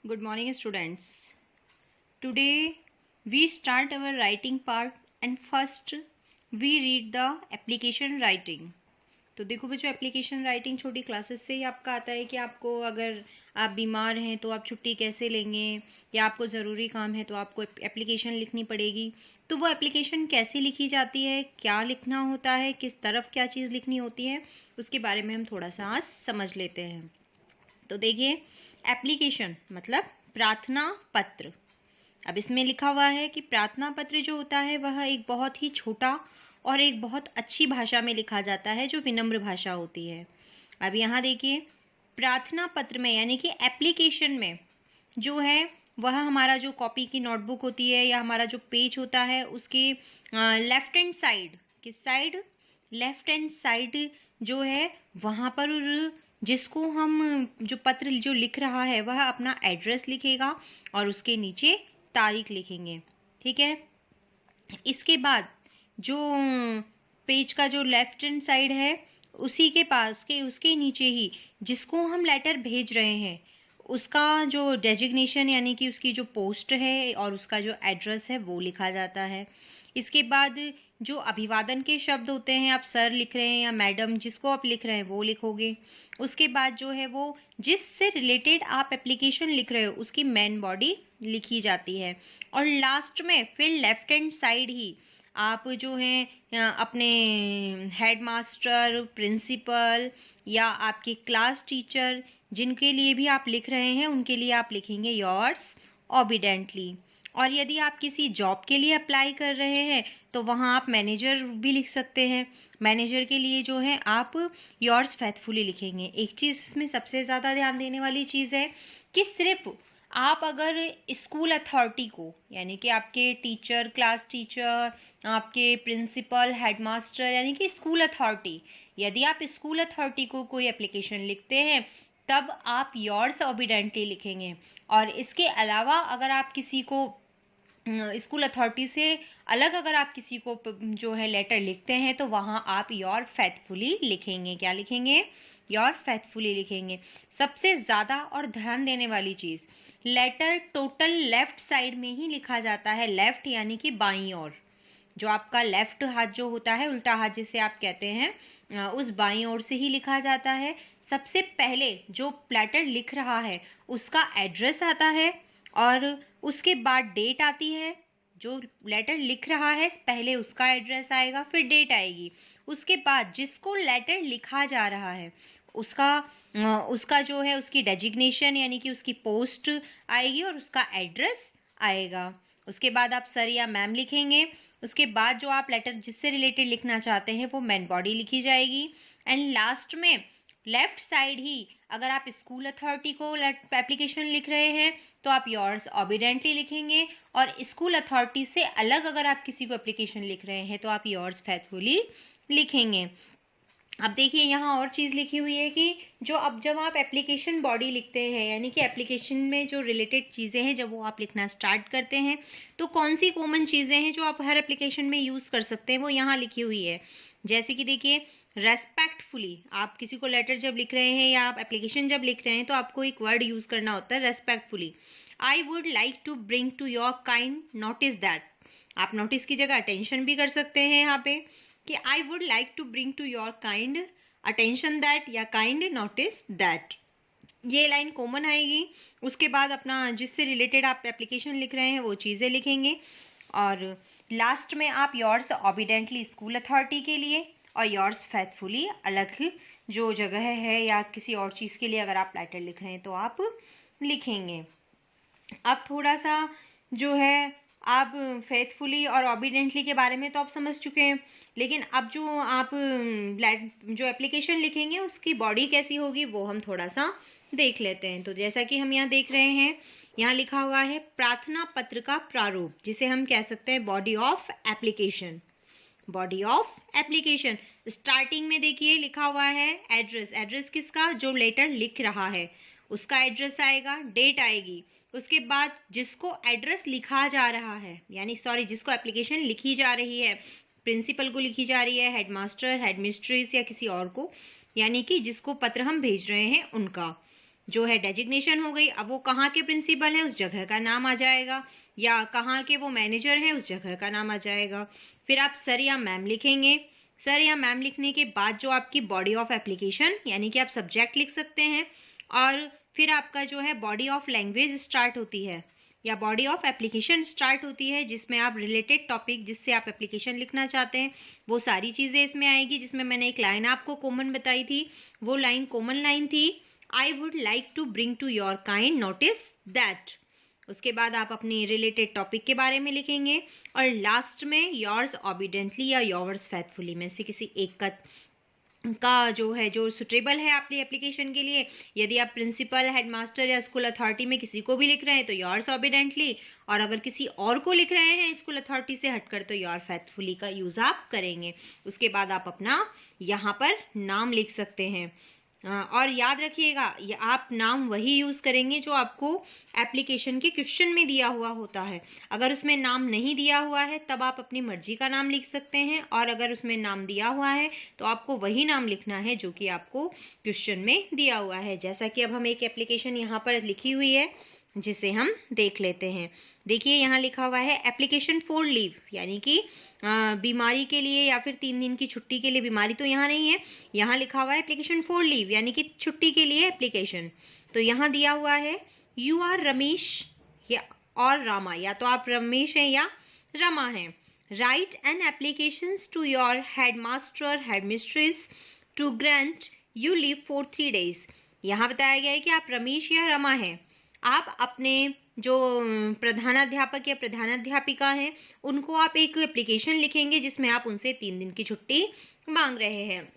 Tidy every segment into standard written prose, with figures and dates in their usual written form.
Good morning, students. Today we start our writing part and first we read the application writing. तो देखो बच्चों, application writing छोटी classes से ही आपका आता है कि आपको अगर आप बीमार हैं तो आप छुट्टी कैसे लेंगे, या आपको ज़रूरी काम है तो आपको एप्लीकेशन लिखनी पड़ेगी। तो वो एप्लीकेशन कैसे लिखी जाती है, क्या लिखना होता है, किस तरफ क्या चीज़ लिखनी होती है, उसके बारे में हम थोड़ा सा आज समझ लेते हैं। तो देखिए, एप्लीकेशन मतलब प्रार्थना पत्र। अब इसमें लिखा हुआ है कि प्रार्थना पत्र जो होता है वह एक बहुत ही छोटा और एक बहुत अच्छी भाषा में लिखा जाता है जो विनम्र भाषा होती है। अब यहाँ देखिए, प्रार्थना पत्र में यानी कि एप्लीकेशन में जो है वह हमारा जो कॉपी की नोटबुक होती है या हमारा जो पेज होता है उसके लेफ्ट हैंड साइड, किस साइड, लेफ्ट हैंड साइड जो है वहाँ पर जिसको हम जो पत्र जो लिख रहा है वह अपना एड्रेस लिखेगा और उसके नीचे तारीख लिखेंगे। ठीक है। इसके बाद जो पेज का जो लेफ्ट हैंड साइड है उसी के पास के उसके नीचे ही जिसको हम लेटर भेज रहे हैं उसका जो डेजिग्नेशन यानी कि उसकी जो पोस्ट है और उसका जो एड्रेस है वो लिखा जाता है। इसके बाद जो अभिवादन के शब्द होते हैं, आप सर लिख रहे हैं या मैडम, जिसको आप लिख रहे हैं वो लिखोगे। उसके बाद जो है वो जिससे रिलेटेड आप एप्लीकेशन लिख रहे हो उसकी मेन बॉडी लिखी जाती है। और लास्ट में फिर लेफ्ट हैंड साइड ही आप जो हैं अपने हेड मास्टर, प्रिंसिपल या आपके क्लास टीचर जिनके लिए भी आप लिख रहे हैं उनके लिए आप लिखेंगे योर्स ओबीडेंटली। और यदि आप किसी जॉब के लिए अप्लाई कर रहे हैं तो वहाँ आप मैनेजर भी लिख सकते हैं। मैनेजर के लिए जो है आप योर्स फेथफुली लिखेंगे। एक चीज़ इसमें सबसे ज़्यादा ध्यान देने वाली चीज़ है कि सिर्फ आप अगर स्कूल अथॉरिटी को यानी कि आपके टीचर, क्लास टीचर, आपके प्रिंसिपल, हेडमास्टर यानी कि स्कूल अथॉरिटी, यदि आप स्कूल अथॉरिटी को कोई एप्लीकेशन लिखते हैं तब आप योर्स ओबीडेंटली लिखेंगे। और इसके अलावा अगर आप किसी को स्कूल अथॉरिटी से अलग अगर आप किसी को जो है लेटर लिखते हैं तो वहाँ आप योर फेथफुली लिखेंगे। क्या लिखेंगे? योर फेथफुली लिखेंगे। सबसे ज़्यादा और ध्यान देने वाली चीज़, लेटर टोटल लेफ्ट साइड में ही लिखा जाता है। लेफ्ट यानी कि बाईं ओर, जो आपका लेफ्ट हाथ जो होता है, उल्टा हाथ जिसे आप कहते हैं, उस बाईं ओर से ही लिखा जाता है। सबसे पहले जो लेटर लिख रहा है उसका एड्रेस आता है और उसके बाद डेट आती है। जो लेटर लिख रहा है पहले उसका एड्रेस आएगा, फिर डेट आएगी। उसके बाद जिसको लेटर लिखा जा रहा है उसका जो है उसकी डेजिग्नेशन यानी कि उसकी पोस्ट आएगी और उसका एड्रेस आएगा। उसके बाद आप सर या मैम लिखेंगे। उसके बाद जो आप लेटर जिससे रिलेटेड लिखना चाहते हैं वो मेन बॉडी लिखी जाएगी। एंड लास्ट में लेफ्ट साइड ही अगर आप स्कूल अथॉरिटी को एप्लीकेशन लिख रहे हैं तो आप योर्स ओबीडेंटली लिखेंगे, और स्कूल अथॉरिटी से अलग अगर आप किसी को एप्लीकेशन लिख रहे हैं तो आप योर्स फेथफुली लिखेंगे। अब देखिए, यहाँ और चीज़ लिखी हुई है कि जब आप एप्लीकेशन बॉडी लिखते हैं यानी कि एप्लीकेशन में जो रिलेटेड चीज़ें हैं जब वो आप लिखना स्टार्ट करते हैं तो कौन सी कॉमन चीज़ें हैं जो आप हर एप्लीकेशन में यूज़ कर सकते हैं वो यहाँ लिखी हुई है। जैसे कि देखिए, रेस्पेक्टफुली, आप किसी को लेटर जब लिख रहे हैं या आप एप्लीकेशन जब लिख रहे हैं तो आपको एक वर्ड यूज़ करना होता है respectfully. I would like to bring to your kind notice that. आप नोटिस की जगह अटेंशन भी कर सकते हैं यहाँ पे कि I would like to bring to your kind attention that या काइंड नोटिस दैट। ये लाइन कॉमन आएगी। उसके बाद अपना जिससे रिलेटेड आप एप्लीकेशन लिख रहे हैं वो चीज़ें लिखेंगे। और लास्ट में आप योर्स ओबीडेंटली स्कूल अथॉरिटी के लिए और योर्स फेथफुली अलग जो जगह है या किसी और चीज़ के लिए अगर आप लेटर लिख रहे हैं तो आप लिखेंगे। अब थोड़ा सा जो है आप फेथफुली और ओबीडेंटली के बारे में तो आप समझ चुके हैं, लेकिन अब जो आप जो एप्लीकेशन लिखेंगे उसकी बॉडी कैसी होगी वो हम थोड़ा सा देख लेते हैं। तो जैसा कि हम यहाँ देख रहे हैं, यहाँ लिखा हुआ है प्रार्थना पत्र का प्रारूप, जिसे हम कह सकते हैं body of application. Body of application starting में देखिए लिखा हुआ है एड्रेस। एड्रेस किसका? जो लेटर लिख रहा है उसका एड्रेस आएगा, डेट आएगी। उसके बाद जिसको एड्रेस लिखा जा रहा है यानी जिसको एप्लीकेशन लिखी जा रही है, प्रिंसिपल को लिखी जा रही है, हेडमास्टर, हेडमिस्ट्रेस या किसी और को, यानी कि जिसको पत्र हम भेज रहे हैं उनका जो है डेजिग्नेशन हो गई। अब वो कहाँ के प्रिंसिपल हैं उस जगह का नाम आ जाएगा, या कहाँ के वो मैनेजर हैं उस जगह का नाम आ जाएगा। फिर आप सर या मैम लिखेंगे। सर या मैम लिखने के बाद जो आपकी बॉडी ऑफ एप्लीकेशन यानी कि आप सब्जेक्ट लिख सकते हैं, और फिर आपका जो है बॉडी ऑफ लैंग्वेज स्टार्ट होती है या बॉडी ऑफ एप्लीकेशन स्टार्ट होती है, जिसमें आप रिलेटेड टॉपिक जिससे आप एप्लीकेशन लिखना चाहते हैं वो सारी चीज़ें इसमें आएगी। जिसमें मैंने एक लाइन आपको कॉमन बताई थी, वो लाइन कॉमन लाइन थी, I would like to bring to your kind notice that. उसके बाद आप अपनी रिलेटेड टॉपिक के बारे में लिखेंगे, और लास्ट में योर्स ऑबिडेंटली या योर्स फेथफुली में से किसी एक का जो है जो सुटेबल है आपकी एप्लीकेशन के लिए। यदि आप प्रिंसिपल, हेडमास्टर या स्कूल अथॉरिटी में किसी को भी लिख रहे हैं तो योर्स ऑबिडेंटली, और अगर किसी और को लिख रहे हैं स्कूल अथॉरिटी से हटकर तो योर फेथफुली का यूज़ आप करेंगे। उसके बाद आप अपना यहाँ पर नाम लिख सकते हैं। और याद रखिएगा ये आप नाम वही यूज़ करेंगे जो आपको एप्लीकेशन के क्वेश्चन में दिया हुआ होता है। अगर उसमें नाम नहीं दिया हुआ है तब आप अपनी मर्जी का नाम लिख सकते हैं, और अगर उसमें नाम दिया हुआ है तो आपको वही नाम लिखना है जो कि आपको क्वेश्चन में दिया हुआ है। जैसा कि अब हम एक एप्लीकेशन यहाँ पर लिखी हुई है जिसे हम देख लेते हैं। देखिए यहाँ लिखा हुआ है एप्लीकेशन फॉर लीव, यानी कि बीमारी के लिए या फिर 3 दिन की छुट्टी के लिए। बीमारी तो यहाँ नहीं है, यहाँ लिखा हुआ है एप्लीकेशन फॉर लीव यानी कि छुट्टी के लिए एप्लीकेशन। तो यहाँ दिया हुआ है यू आर रमेश या और रामा, या तो आप रमेश हैं या रमा हैं। Write an application to your headmaster headmistress to grant you leave for 3 days। यहाँ बताया गया है कि आप रमेश या रमा हैं, आप अपने जो प्रधानाध्यापक या प्रधानाध्यापिका हैं उनको आप एक एप्लीकेशन लिखेंगे जिसमें आप उनसे 3 दिन की छुट्टी मांग रहे हैं।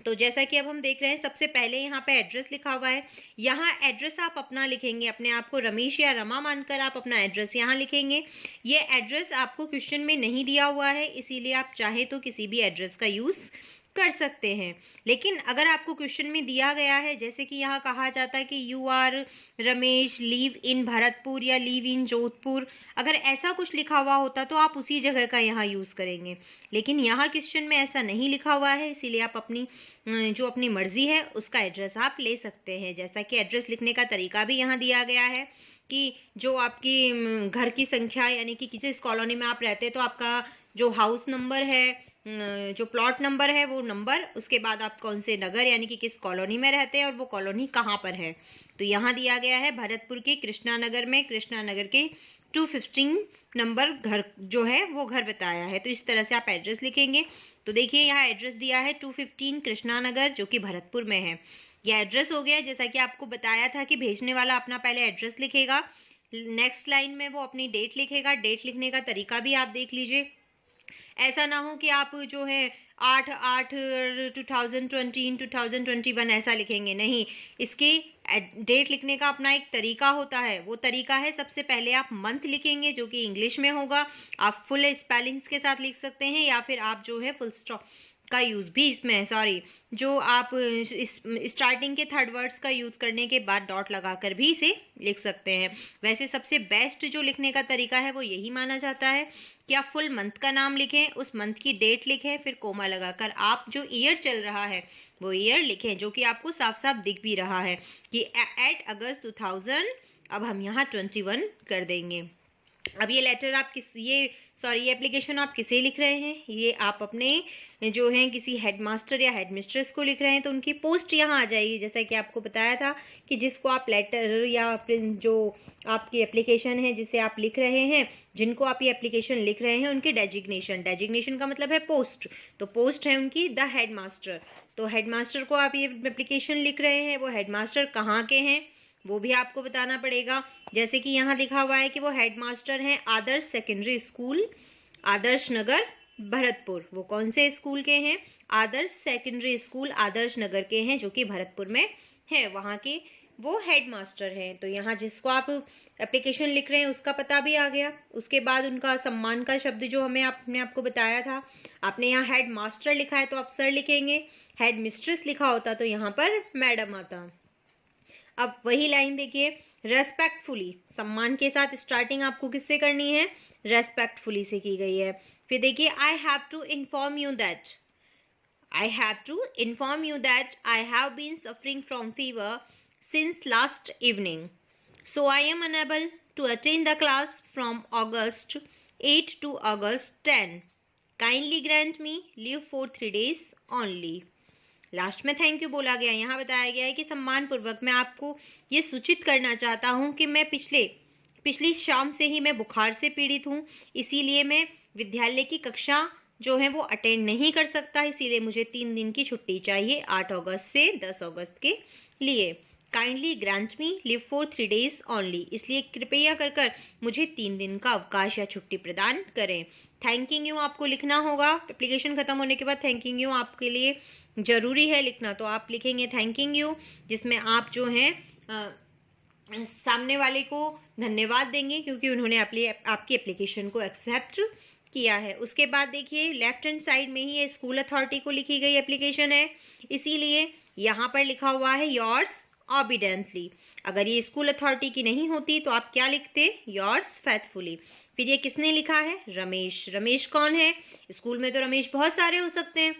तो जैसा कि अब हम देख रहे हैं, सबसे पहले यहाँ पे एड्रेस लिखा हुआ है। यहाँ एड्रेस आप अपना लिखेंगे, अपने आप को रमेश या रमा मानकर आप अपना एड्रेस यहाँ लिखेंगे। ये एड्रेस आपको क्वेश्चन में नहीं दिया हुआ है, इसीलिए आप चाहे तो किसी भी एड्रेस का यूज़ कर सकते हैं। लेकिन अगर आपको क्वेश्चन में दिया गया है, जैसे कि यहाँ कहा जाता है कि यू आर रमेश लीव इन भरतपुर या लीव इन जोधपुर, अगर ऐसा कुछ लिखा हुआ होता तो आप उसी जगह का यहाँ यूज़ करेंगे। लेकिन यहाँ क्वेश्चन में ऐसा नहीं लिखा हुआ है, इसीलिए आप अपनी जो अपनी मर्जी है उसका एड्रेस आप ले सकते हैं। जैसा कि एड्रेस लिखने का तरीका भी यहाँ दिया गया है कि जो आपकी घर की संख्या, यानी कि किस कॉलोनी में आप रहते हैं तो आपका जो हाउस नंबर है, जो प्लॉट नंबर है वो नंबर, उसके बाद आप कौन से नगर यानी कि किस कॉलोनी में रहते हैं और वो कॉलोनी कहाँ पर है। तो यहाँ दिया गया है भरतपुर के कृष्णा नगर में, कृष्णा नगर के 215 नंबर घर जो है वो घर बताया है। तो इस तरह से आप एड्रेस लिखेंगे। तो देखिए यहाँ एड्रेस दिया है 215 कृष्णा नगर जो कि भरतपुर में है। यह एड्रेस हो गया। जैसा कि आपको बताया था कि भेजने वाला अपना पहले एड्रेस लिखेगा, नेक्स्ट लाइन में वो अपनी डेट लिखेगा। डेट लिखने का तरीका भी आप देख लीजिए, ऐसा ना हो कि आप जो है 8/8/2020 2021 ऐसा लिखेंगे, नहीं। इसकी डेट लिखने का अपना एक तरीका होता है। वो तरीका है, सबसे पहले आप मंथ लिखेंगे जो कि इंग्लिश में होगा, आप फुल स्पेलिंग्स के साथ लिख सकते हैं, या फिर आप जो है फुल स्टॉप का यूज़ भी इसमें है, सॉरी, जो आप स्टार्टिंग के 3rd वर्ड्स का यूज़ करने के बाद डॉट लगाकर भी इसे लिख सकते हैं। वैसे सबसे बेस्ट जो लिखने का तरीका है वो यही माना जाता है कि आप फुल मंथ का नाम लिखें, उस मंथ की डेट लिखें, फिर कोमा लगाकर आप जो ईयर चल रहा है वो ईयर लिखें, जो कि आपको साफ साफ दिख भी रहा है कि 8 अगस्त 2000, अब हम यहाँ 21 कर देंगे। अब ये लेटर आप ये एप्लीकेशन आप किसे लिख रहे हैं, ये आप अपने जो हैं किसी हेडमास्टर या हेडमिस्ट्रेस को लिख रहे हैं, तो उनकी पोस्ट यहाँ आ जाएगी। जैसा कि आपको बताया था कि जिसको आप लेटर या जो आपकी एप्लीकेशन है जिसे आप लिख रहे हैं, जिनको आप ये एप्लीकेशन लिख रहे हैं, उनके डेजिग्नेशन का मतलब है पोस्ट, तो पोस्ट है उनकी द हेडमास्टर। तो हेडमास्टर को आप ये एप्लीकेशन लिख रहे हैं, वो हेडमास्टर कहाँ के हैं वो भी आपको बताना पड़ेगा। जैसे कि यहाँ लिखा हुआ है कि वो हेडमास्टर हैं आदर्श सेकेंडरी स्कूल आदर्श नगर भरतपुर। वो कौन से स्कूल के हैं? आदर्श सेकेंडरी स्कूल आदर्श नगर के हैं, जो कि भरतपुर में है, वहाँ के वो हेडमास्टर हैं। तो यहाँ जिसको आप एप्लीकेशन लिख रहे हैं उसका पता भी आ गया। उसके बाद उनका सम्मान का शब्द जो हमने आपको बताया था, आपने यहाँ हेड मास्टर लिखा है तो आप सर लिखेंगे, हेड मिस्ट्रेस लिखा होता तो यहाँ पर मैडम आता। अब वही लाइन देखिए, रेस्पेक्टफुली, सम्मान के साथ स्टार्टिंग आपको किससे करनी है? रेस्पेक्टफुली से की गई है। फिर देखिए, I have to inform you that I have been suffering from fever since last evening. So I am unable to attend the class from August 8 to August 10. Kindly grant me leave for 3 days only. Last में thank you बोला गया। यहाँ बताया गया है कि सम्मानपूर्वक मैं आपको ये सूचित करना चाहता हूँ कि मैं पिछली शाम से ही मैं बुखार से पीड़ित हूँ, इसीलिए मैं विद्यालय की कक्षा जो है वो अटेंड नहीं कर सकता, इसीलिए मुझे 3 दिन की छुट्टी चाहिए 8 अगस्त से 10 अगस्त के लिए। Kindly grant me leave for 3 days only, इसलिए कृपया कर मुझे 3 दिन का अवकाश या छुट्टी प्रदान करें। थैंकिंग यू आपको लिखना होगा। एप्लीकेशन खत्म होने के बाद थैंकिंग यू आपके लिए जरूरी है लिखना, तो आप लिखेंगे थैंकिंग यू, जिसमें आप जो है सामने वाले को धन्यवाद देंगे क्योंकि उन्होंने आपकी एप्लीकेशन को एक्सेप्ट किया है। उसके बाद देखिए लेफ्ट हैंड साइड में ही ये स्कूल अथॉरिटी को लिखी गई एप्लीकेशन है, इसीलिए यहाँ पर लिखा हुआ है योर्स ऑबिडेंटली। अगर ये स्कूल अथॉरिटी की नहीं होती तो आप क्या लिखते, योर्स फेथफुली। फिर ये किसने लिखा है, रमेश। रमेश कौन है, स्कूल में तो रमेश बहुत सारे हो सकते हैं,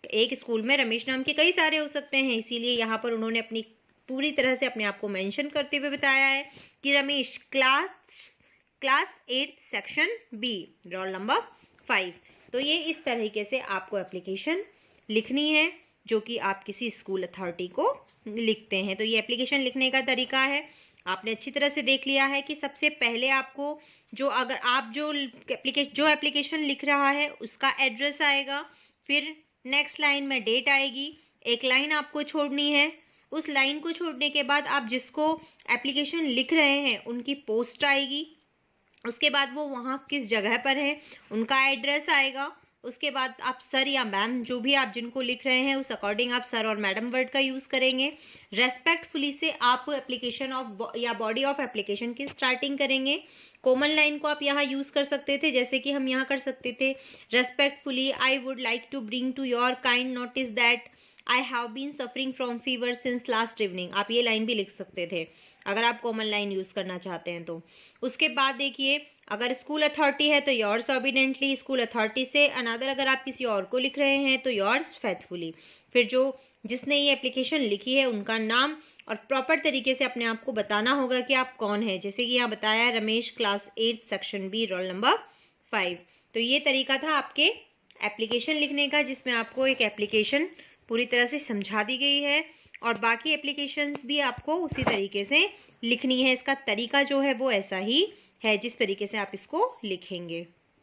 एक स्कूल में रमेश नाम के कई सारे हो सकते हैं, इसीलिए यहाँ पर उन्होंने अपनी पूरी तरह से अपने आप को मेंशन करते हुए बताया है कि Ramesh class 8 section B roll number 5। तो ये इस तरीके से आपको एप्लीकेशन लिखनी है जो कि आप किसी स्कूल अथॉरिटी को लिखते हैं। तो ये एप्लीकेशन लिखने का तरीका है, आपने अच्छी तरह से देख लिया है कि सबसे पहले आपको अगर आप जो एप्लीकेशन लिख रहा है उसका एड्रेस आएगा, फिर नेक्स्ट लाइन में डेट आएगी, एक लाइन आपको छोड़नी है, उस लाइन को छोड़ने के बाद आप जिसको एप्लीकेशन लिख रहे हैं उनकी पोस्ट आएगी, उसके बाद वो वहाँ किस जगह पर है उनका एड्रेस आएगा, उसके बाद आप सर या मैम जो भी आप जिनको लिख रहे हैं उस अकॉर्डिंग आप सर और मैडम वर्ड का यूज़ करेंगे। रेस्पेक्टफुली से आप एप्लीकेशन ऑफ या बॉडी ऑफ एप्लीकेशन की स्टार्टिंग करेंगे। कॉमन लाइन को आप यहाँ यूज़ कर सकते थे, जैसे कि हम यहाँ कर सकते थे respectfully I would like to bring to your kind notice that I have been suffering from fever since last evening. आप ये लाइन भी लिख सकते थे अगर आप कॉमन लाइन यूज़ करना चाहते हैं तो। उसके बाद देखिए अगर स्कूल अथॉरिटी है तो योर्स ऑबिडेंटली, स्कूल अथॉरिटी से अनदर अगर आप किसी और को लिख रहे हैं तो योर्स फेथफुली। फिर जिसने ये एप्लीकेशन लिखी है उनका नाम और प्रॉपर तरीके से अपने आप को बताना होगा कि आप कौन है, जैसे कि यहाँ बताया है Ramesh class 8 section B roll number 5। तो ये तरीका था आपके एप्लीकेशन लिखने का, जिसमें आपको एक एप्लीकेशन पूरी तरह से समझा दी गई है और बाकी एप्लीकेशंस भी आपको उसी तरीके से लिखनी है। इसका तरीका जो है वो ऐसा ही है जिस तरीके से आप इसको लिखेंगे।